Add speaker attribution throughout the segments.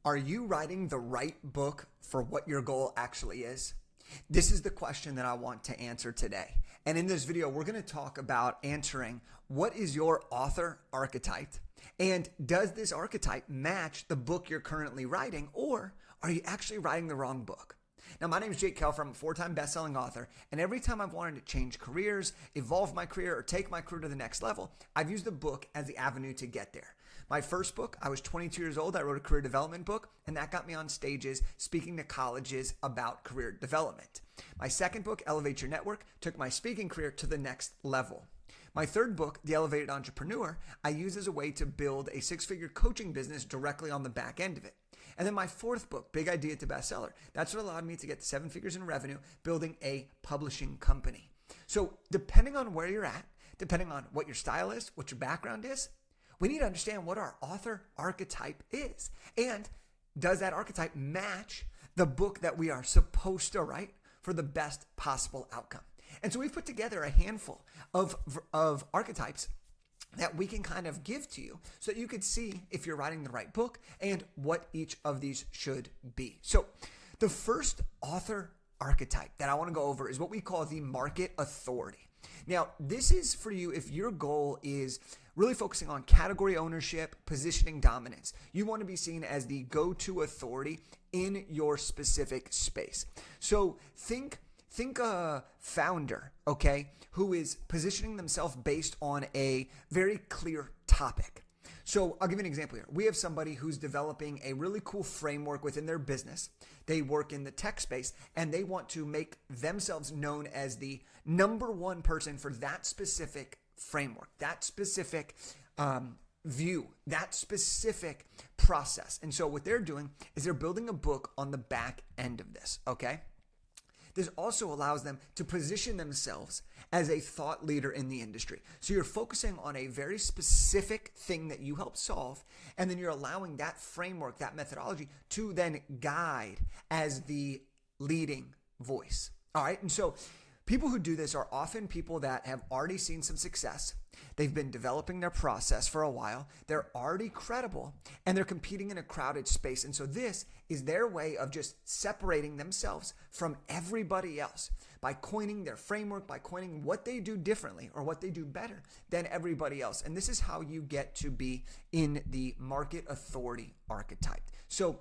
Speaker 1: Are you writing the right book for what your goal actually is? This is the question that I want to answer today. And in this video, we're going to talk about answering what is your author archetype, and does this archetype match the book you're currently writing, or are you actually writing the wrong book? Now, my name is Jake Kelfer. I'm a 4-time best-selling author, and every time I've wanted to change careers, evolve my career, or take my career to the next level, I've used a book as the avenue to get there. My first book, I was 22 years old. I wrote a career development book, and that got me on stages speaking to colleges about career development. My second book, Elevate Your Network, took my speaking career to the next level. My third book, The Elevated Entrepreneur, I used as a way to build a 6-figure coaching business directly on the back end of it. And then my fourth book, Big Idea to Bestseller, that's what allowed me to get to 7 figures in revenue, building a publishing company. So depending on where you're at, depending on what your style is, what your background is, we need to understand what our author archetype is. And does that archetype match the book that we are supposed to write for the best possible outcome? And so we've put together a handful of archetypes that we can kind of give to you so that you could see if you're writing the right book and what each of these should be. So the first author archetype that I want to go over is what we call the market authority. Now, this is for you if your goal is really focusing on category ownership, positioning dominance. You want to be seen as the go-to authority in your specific space. So think a founder, okay, who is positioning themselves based on a very clear topic. So I'll give you an example here. We have somebody who's developing a really cool framework within their business. They work in the tech space, and they want to make themselves known as the number one person for that specific framework, that specific view, that specific process. And so what they're doing is they're building a book on the back end of this, okay? This also allows them to position themselves as a thought leader in the industry. So you're focusing on a very specific thing that you help solve, and then you're allowing that framework, that methodology to then guide as the leading voice. All right. And so people who do this are often people that have already seen some success. They've been developing their process for a while. They're already credible, and they're competing in a crowded space. And so this is their way of just separating themselves from everybody else by coining their framework, by coining what they do differently or what they do better than everybody else. And this is how you get to be in the market authority archetype. So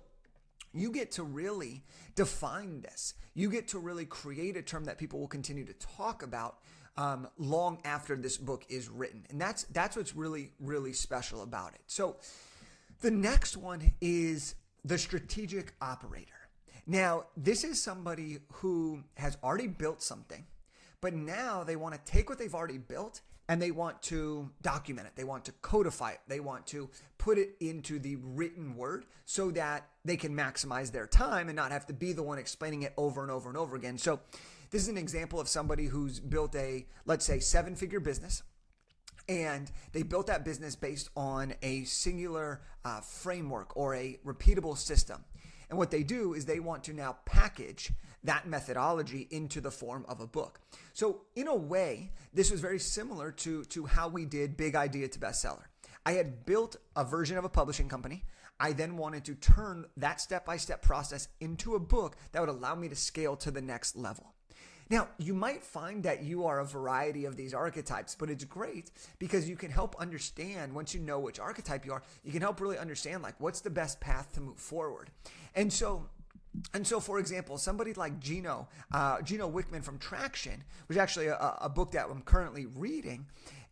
Speaker 1: you get to really define this. You get to really create a term that people will continue to talk about long after this book is written. And that's what's really, really special about it. So the next one is the strategic operator. Now, this is somebody who has already built something, but now they want to take what they've already built and they want to document it. They want to codify it. They want to put it into the written word so that they can maximize their time and not have to be the one explaining it over and over and over again. So this is an example of somebody who's built a, let's say, 7-figure business. And they built that business based on a singular framework or a repeatable system. And what they do is they want to now package that methodology into the form of a book. So in a way, this was very similar to how we did Big Idea to Bestseller. I had built a version of a publishing company. I then wanted to turn that step-by-step process into a book that would allow me to scale to the next level. Now, you might find that you are a variety of these archetypes, but it's great because you can help understand, once you know which archetype you are, you can help really understand like what's the best path to move forward. And so for example, somebody like Gino Wickman from Traction, which is actually a book that I'm currently reading,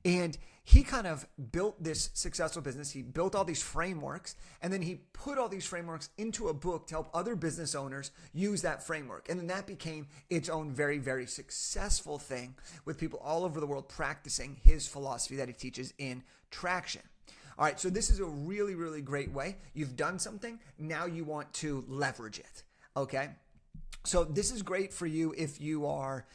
Speaker 1: and he kind of built this successful business. He built all these frameworks, and then he put all these frameworks into a book to help other business owners use that framework. And then that became its own very, very successful thing with people all over the world practicing his philosophy that he teaches in Traction. All right, so this is a really, really great way. You've done something, now you want to leverage it, okay? So this is great for you if you are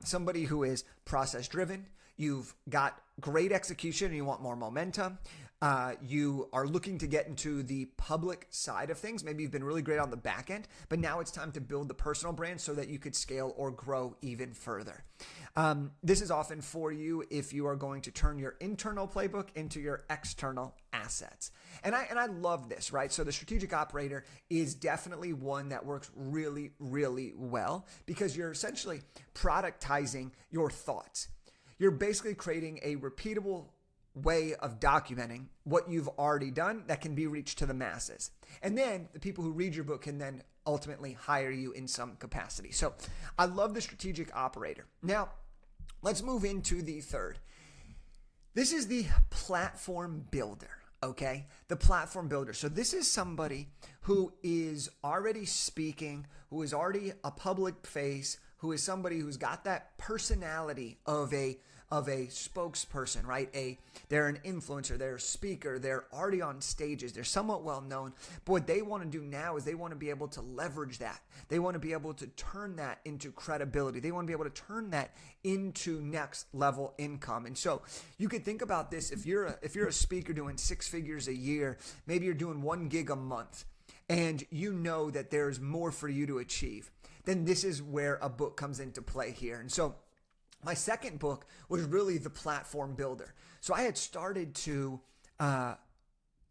Speaker 1: somebody who is process-driven. You've got great execution and you want more momentum. You are looking to get into the public side of things. Maybe you've been really great on the back end, but now it's time to build the personal brand so that you could scale or grow even further. This is often for you if you are going to turn your internal playbook into your external asset. assets. And I love this, right? So the strategic operator is definitely one that works really, really well because you're essentially productizing your thoughts. You're basically creating a repeatable way of documenting what you've already done that can be reached to the masses. And then the people who read your book can then ultimately hire you in some capacity. So I love the strategic operator. Now, let's move into the third. This is the platform builder, okay? The platform builder. So this is somebody who is already speaking, who is already a public face, who is somebody who's got that personality of a spokesperson, right? They're an influencer, they're a speaker, they're already on stages, they're somewhat well known. But what they want to do now is they want to be able to leverage that. They want to be able to turn that into credibility. They want to be able to turn that into next level income. And so you could think about this if you're a speaker doing 6 figures a year, maybe you're doing 1 gig a month, and you know that there's more for you to achieve, then this is where a book comes into play here. And so my second book was really the platform builder. So I had started to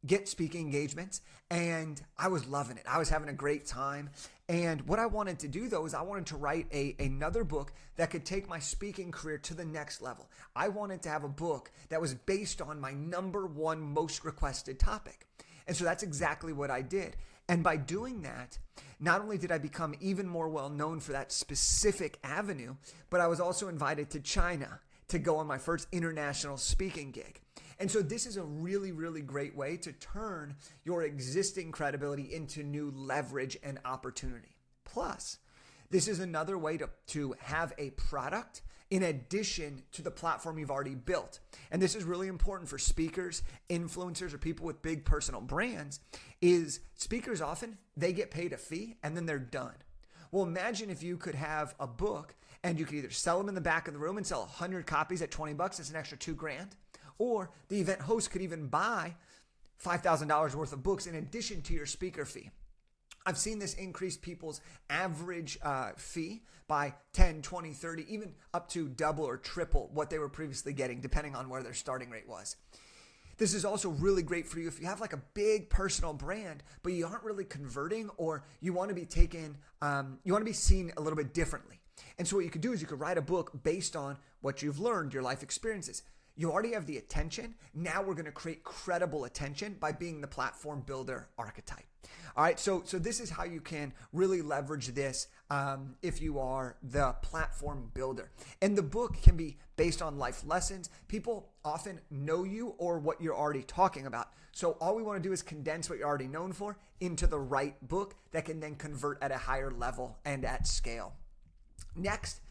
Speaker 1: get speaking engagements and I was loving it. I was having a great time. And what I wanted to do though is I wanted to write another book that could take my speaking career to the next level. I wanted to have a book that was based on my number one most requested topic. And so that's exactly what I did. And by doing that, not only did I become even more well known for that specific avenue, but I was also invited to China to go on my first international speaking gig. And so this is a really, really great way to turn your existing credibility into new leverage and opportunity. Plus, this is another way to have a product in addition to the platform you've already built. And this is really important for speakers, influencers, or people with big personal brands, is speakers often, they get paid a fee and then they're done. Well, imagine if you could have a book and you could either sell them in the back of the room and sell 100 copies at $20, that's an extra $2,000, or the event host could even buy $5,000 worth of books in addition to your speaker fee. I've seen this increase people's average fee by 10, 20, 30, even up to double or triple what they were previously getting, depending on where their starting rate was. This is also really great for you if you have like a big personal brand, but you aren't really converting, or you want to be taken, you want to be seen a little bit differently. And so what you could do is you could write a book based on what you've learned, your life experiences. You already have the attention. Now we're going to create credible attention by being the platform builder archetype. All right, so this is how you can really leverage this if you are the platform builder. And the book can be based on life lessons. People often know you or what you're already talking about. So all we want to do is condense what you're already known for into the right book that can then convert at a higher level and at scale. Next,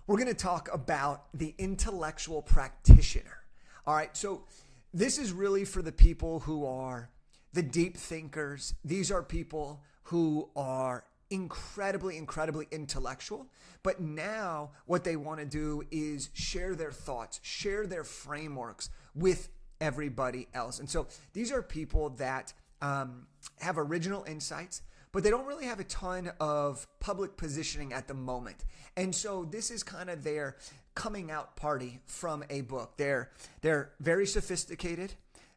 Speaker 1: we're going to talk about the intellectual practitioner. All right, so this is really for the people who are the deep thinkers. These are people who are incredibly, incredibly intellectual, but now what they want to do is share their thoughts, share their frameworks with everybody else. And so these are people that have original insights, but they don't really have a ton of public positioning at the moment. And so this is kind of their coming out party from a book. They're very sophisticated.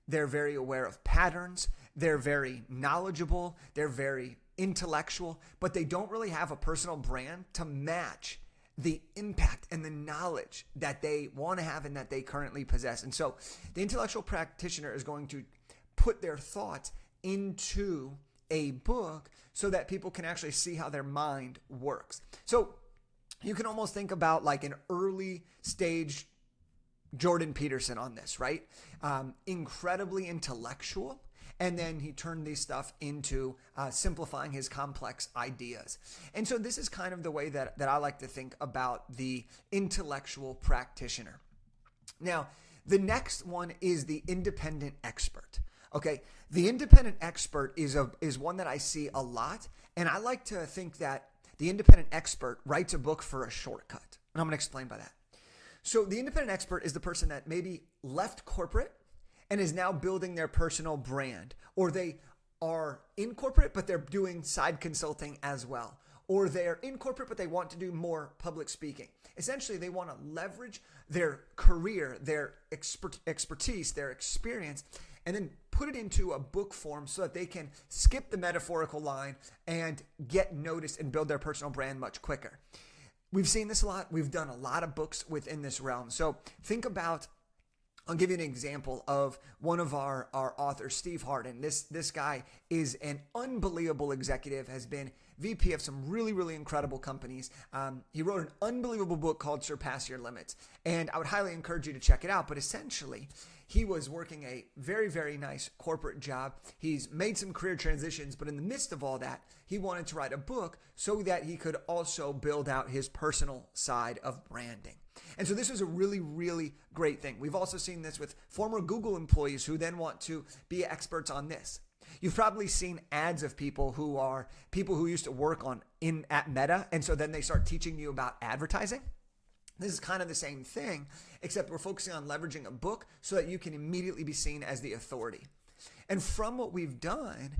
Speaker 1: They're very aware of patterns. They're very knowledgeable. They're very intellectual, but they don't really have a personal brand to match the impact and the knowledge that they want to have and that they currently possess. And so the intellectual practitioner is going to put their thoughts into a book so that people can actually see how their mind works. So you can almost think about like an early stage Jordan Peterson on this, right? Incredibly intellectual. And then he turned these stuff into simplifying his complex ideas. And so this is kind of the way that I like to think about the intellectual practitioner. Now, the next one is the independent expert. Okay, the independent expert is one that I see a lot. And I like to think that the independent expert writes a book for a shortcut. And I'm going to explain by that. So the independent expert is the person that maybe left corporate and is now building their personal brand, or they are in corporate, but they're doing side consulting as well, or they're in corporate, but they want to do more public speaking. Essentially, they want to leverage their career, their expertise, their experience, and then put it into a book form so that they can skip the metaphorical line and get noticed and build their personal brand much quicker. We've seen this a lot. We've done a lot of books within this realm. So think about, I'll give you an example of one of our authors, Steve Harden. This guy is an unbelievable executive, has been VP of some really, really incredible companies. He wrote an unbelievable book called Surpass Your Limits, and I would highly encourage you to check it out. But essentially, he was working a very, very nice corporate job. He's made some career transitions, but in the midst of all that, he wanted to write a book so that he could also build out his personal side of branding. And so this was a really, really great thing. We've also seen this with former Google employees who then want to be experts on this. You've probably seen ads of people who used to work at Meta, and so then they start teaching you about advertising. This is kind of the same thing, except we're focusing on leveraging a book so that you can immediately be seen as the authority. And from what we've done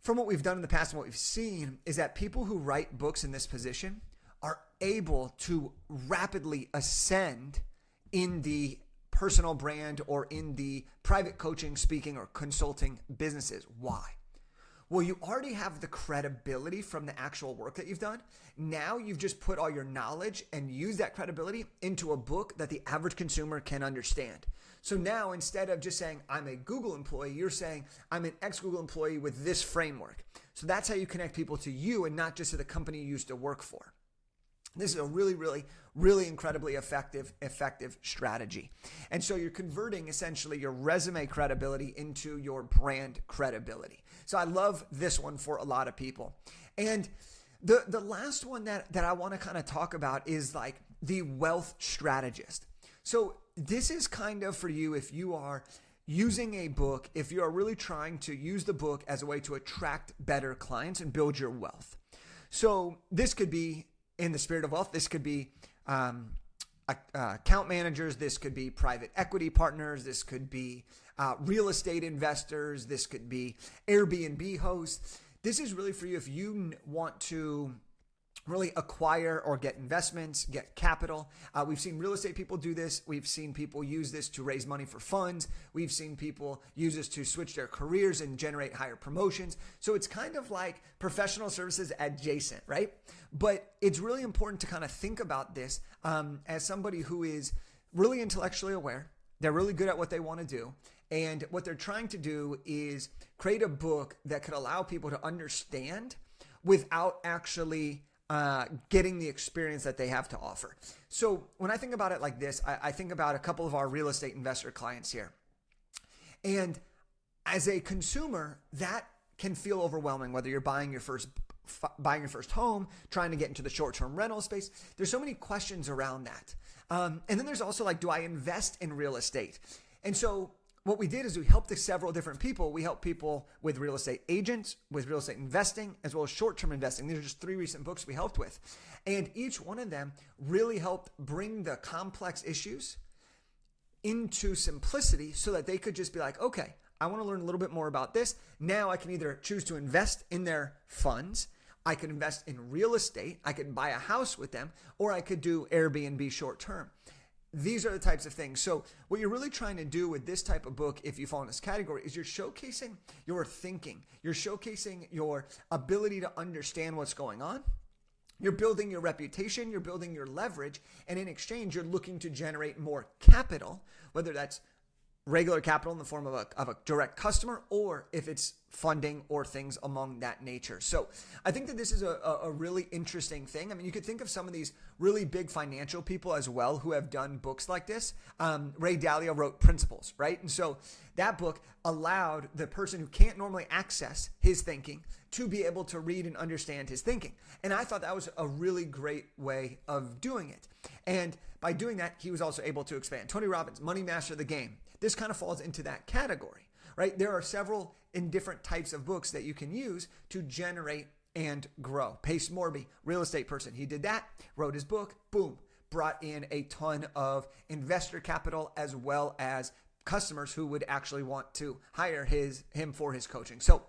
Speaker 1: in the past and what we've seen is that people who write books in this position are able to rapidly ascend in the personal brand or in the private coaching, speaking, or consulting businesses. Why? Well, you already have the credibility from the actual work that you've done. Now you've just put all your knowledge and used that credibility into a book that the average consumer can understand. So now instead of just saying, I'm a Google employee, you're saying, I'm an ex-Google employee with this framework. So that's how you connect people to you and not just to the company you used to work for. This is a really, really, really incredibly effective strategy. And so you're converting essentially your resume credibility into your brand credibility. So I love this one for a lot of people. And the last one that I want to kind of talk about is like the wealth strategist. So this is kind of for you if you are using a book, if you are really trying to use the book as a way to attract better clients and build your wealth. So this could be in the spirit of wealth. This could be account managers. This could be private equity partners. This could be real estate investors. This could be Airbnb hosts. This is really for you if you want to really acquire or get investments, get capital. We've seen real estate people do this. We've seen people use this to raise money for funds. We've seen people use this to switch their careers and generate higher promotions. So it's kind of like professional services adjacent, right? But it's really important to kind of think about this as somebody who is really intellectually aware. They're really good at what they want to do. And what they're trying to do is create a book that could allow people to understand without actually getting the experience that they have to offer. So when I think about it like this, I think about a couple of our real estate investor clients here. And as a consumer, that can feel overwhelming, whether you're buying your first home, trying to get into the short-term rental space. There's so many questions around that. And then there's also like, do I invest in real estate? And so what we did is we helped several different people. We helped people with real estate agents, with real estate investing, as well as short-term investing. These are just 3 recent books we helped with. And each one of them really helped bring the complex issues into simplicity so that they could just be like, okay, I want to learn a little bit more about this. Now I can either choose to invest in their funds, I could invest in real estate, I could buy a house with them, or I could do Airbnb short-term. These are the types of things. So what you're really trying to do with this type of book, if you fall in this category, is you're showcasing your thinking. You're showcasing your ability to understand what's going on. You're building your reputation. You're building your leverage. And in exchange, you're looking to generate more capital, whether that's regular capital in the form of a direct customer, or if it's funding or things along that nature. So I think that this is a really interesting thing. I mean, you could think of some of these really big financial people as well who have done books like this. Ray Dalio wrote Principles, right? And so that book allowed the person who can't normally access his thinking to be able to read and understand his thinking. And I thought that was a really great way of doing it. And by doing that, he was also able to expand. Tony Robbins, Money Master the Game. This kind of falls into that category, right? There are several in different types of books that you can use to generate and grow. Pace Morby, real estate person. He did that, wrote his book, boom, brought in a ton of investor capital as well as customers who would actually want to hire him for his coaching. So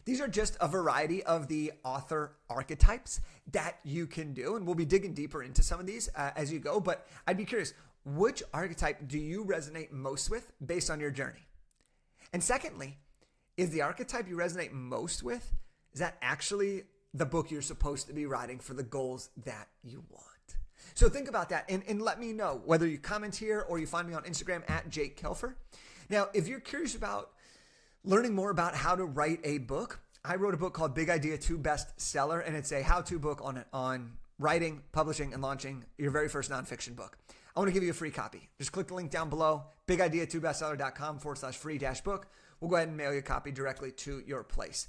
Speaker 1: these are just a variety of the author archetypes that you can do. And we'll be digging deeper into some of these as you go. But I'd be curious, which archetype do you resonate most with based on your journey? And secondly, is the archetype you resonate most with, is that actually the book you're supposed to be writing for the goals that you want? So think about that and let me know, whether you comment here or you find me on Instagram at Jake Kelfer. Now, if you're curious about learning more about how to write a book, I wrote a book called Big Idea 2 Bestseller, and it's a how-to book on writing, publishing, and launching your very first nonfiction book. I want to give you a free copy. Just click the link down below, bigidea2bestseller.com/free-book. We'll go ahead and mail you a copy directly to your place.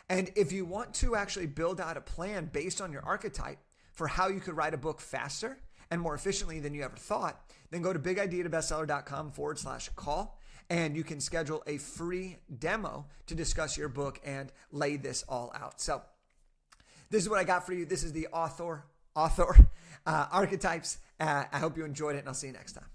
Speaker 1: And if you want to actually build out a plan based on your archetype for how you could write a book faster and more efficiently than you ever thought, then go to bigidea2bestseller.com/call, and you can schedule a free demo to discuss your book and lay this all out. So this is what I got for you. This is the author archetypes. I hope you enjoyed it, and I'll see you next time.